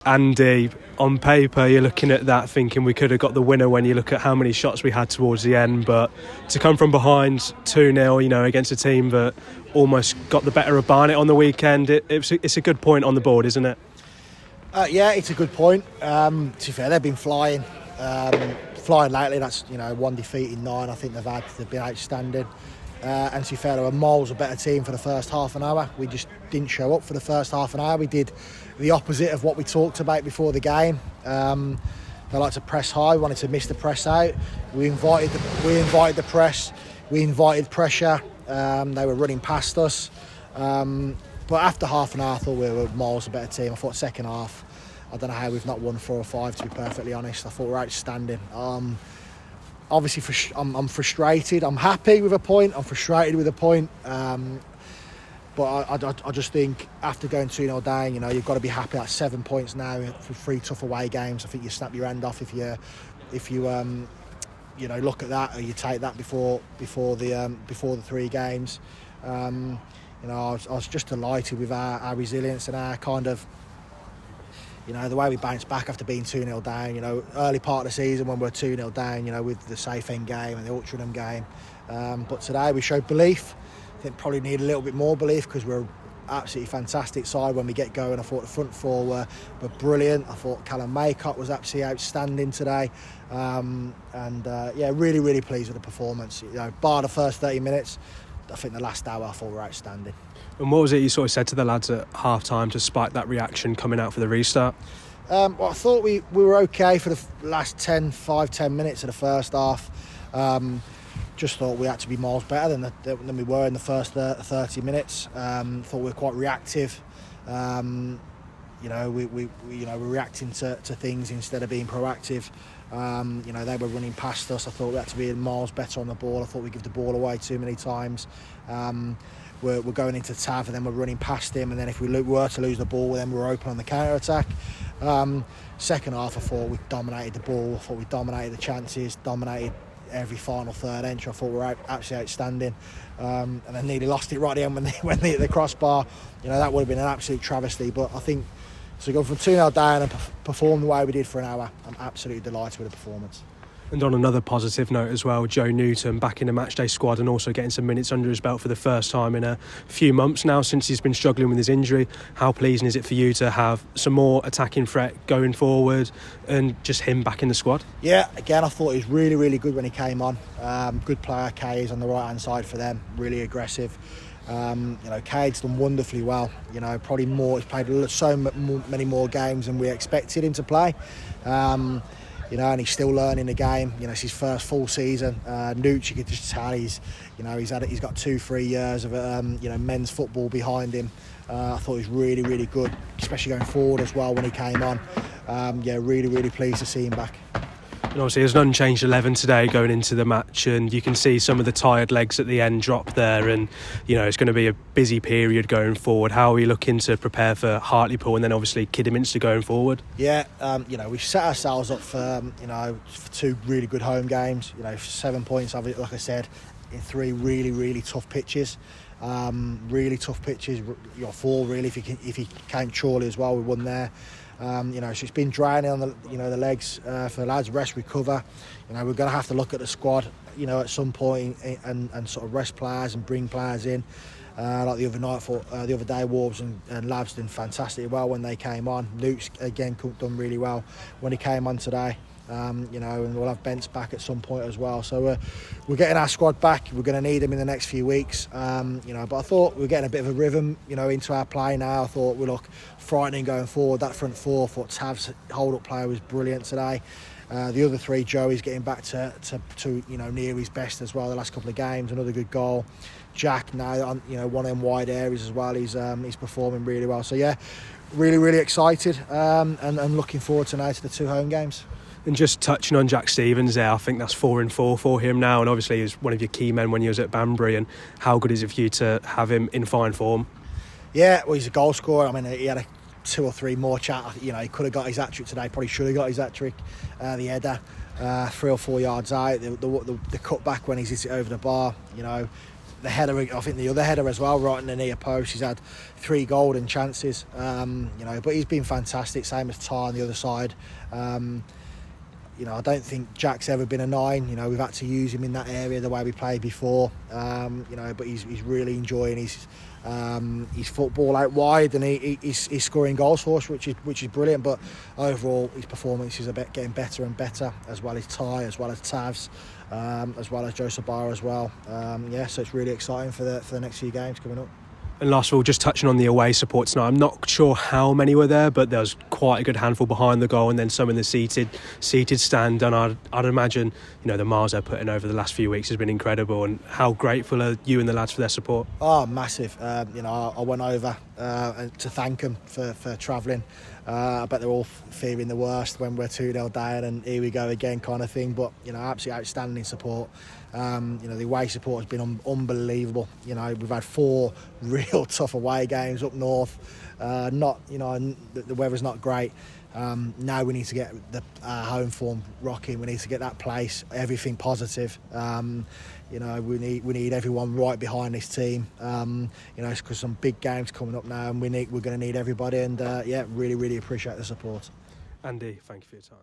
Andy, on paper you're looking at that thinking we could have got the winner when you look at how many shots we had towards the end, but to come from behind 2-0, against a team that almost got the better of Barnet on the weekend, it's a good point on the board, isn't it? Yeah, it's a good point. To be fair, they've been flying lately. That's 1 defeat in 9. I think they've been outstanding. And to be fair, they were miles a better team for the first half an hour. We just didn't show up for the first half an hour. We did the opposite of what we talked about before the game. They like to press high. We wanted to miss the press out. We invited the press. We invited pressure. They were running past us. But after half an hour, I thought we were miles a better team. I thought second half, I don't know how we've not won 4 or 5, to be perfectly honest. I thought we were outstanding. Obviously, I'm frustrated. I'm happy with a point. I'm frustrated with a point. But I just think after going 2-0 down, you've got to be happy at 7 points now for 3 tough away games. I think you snap your hand off if you look at that, or you take that before the 3 games. I was just delighted with our resilience and our kind of, the way we bounced back after being 2-0 down, early part of the season when we're 2-0 down, with the Southend game and the Altrincham game. But today we showed belief. I think probably need a little bit more belief because we're absolutely fantastic side when we get going. I thought the front 4 were brilliant. I thought Callum Maycott was absolutely outstanding today. Really, really pleased with the performance. Bar the first 30 minutes, I think the last hour I thought were outstanding. And what was it you sort of said to the lads at half-time to spike that reaction coming out for the restart? I thought we were okay for the last 5-10 minutes of the first half. Just thought we had to be miles better than we were in the first 30 minutes. Thought we were quite reactive. We're reacting to things instead of being proactive. They were running past us. I thought we had to be miles better on the ball. I thought we give the ball away too many times. We're going into Tav and then we're running past him, and then if we were to lose the ball, then we're open on the counter-attack. Second half, I thought we dominated the ball. I thought we dominated the chances, dominated every final third entry. I thought we were absolutely outstanding. And then nearly lost it right at the end when they hit the crossbar. That would have been an absolute travesty. But I think to go from 2-0 down and perform the way we did for an hour, I'm absolutely delighted with the performance. And on another positive note as well, Joe Newton back in the matchday squad and also getting some minutes under his belt for the first time in a few months now since he's been struggling with his injury. How pleasing is it for you to have some more attacking threat going forward and just him back in the squad? Yeah, again, I thought he was really, really good when he came on. Good player, Kay's on the right-hand side for them, really aggressive. Cade's done wonderfully well. Probably more. He's played so many more games than we expected him to play. And he's still learning the game. It's his first full season. Nooch, you could just tell he's got 2-3 years of men's football behind him. I thought he was really, really good, especially going forward as well when he came on. Really, really pleased to see him back. And obviously there's an unchanged 11 today going into the match, and you can see some of the tired legs at the end drop there, and it's going to be a busy period going forward. How are we looking to prepare for Hartlepool and then obviously Kidderminster going forward? Yeah, we set ourselves up for 2 really good home games. 7 points, like I said, in 3 really, really tough pitches. Really tough pitches. 4 really if you count Chorley as well. We won there. So it's been draining on the legs for the lads. Rest, recover. We're going to have to look at the squad, at some point and sort of rest players and bring players in. Like the other day, Wolves and Labs did fantastically well when they came on. Luke's again done really well when he came on today. And we'll have Bent's back at some point as well. So we're getting our squad back. We're going to need them in the next few weeks. But I thought we were getting a bit of a rhythm, into our play now. I thought we look frightening going forward. That front 4, I thought Tav's hold-up player was brilliant today. The other 3, Joey's getting back to near his best as well the last couple of games. Another good goal. Jack now on one of them wide areas as well. He's performing really well. So yeah, really, really excited and looking forward tonight to the 2 home games. And just touching on Jack Stevens there, I think that's 4 and 4 for him now, and obviously he's one of your key men when he was at Banbury. And how good is it for you to have him in fine form? Yeah, well, he's a goal scorer. I mean, he had 2 or 3 more chat. He could have got his hat-trick today. Probably should have got his hat-trick. The header, 3 or 4 yards out. The cut back when he's hit it over the bar. the header, I think the other header as well, right in the near post. He's had 3 golden chances, but he's been fantastic. Same as Ty on the other side. I don't think Jack's ever been a 9. We've had to use him in that area the way we played before. But he's really enjoying his football out wide, and he's scoring goals for us, which is brilliant. But overall, his performance is getting better and better, as well as Ty, as well as Tavs, as well as Joe Sabara as well. So it's really exciting for the next few games coming up. And last of all, just touching on the away support tonight, I'm not sure how many were there, but there was quite a good handful behind the goal, and then some in the seated stand. And I'd imagine, the miles they're putting over the last few weeks has been incredible. And how grateful are you and the lads for their support? Oh, massive. I went over to thank them for travelling. I bet they're all fearing the worst when we're 2-0 down and here we go again kind of thing. But, absolutely outstanding support. The away support has been unbelievable. We've had 4 real tough away games up north. The weather's not great. Now we need to get the home form rocking. We need to get that place, everything positive. We need everyone right behind this team. Because some big games coming up now, and we're going to need everybody. And really, really appreciate the support. Andy, thank you for your time.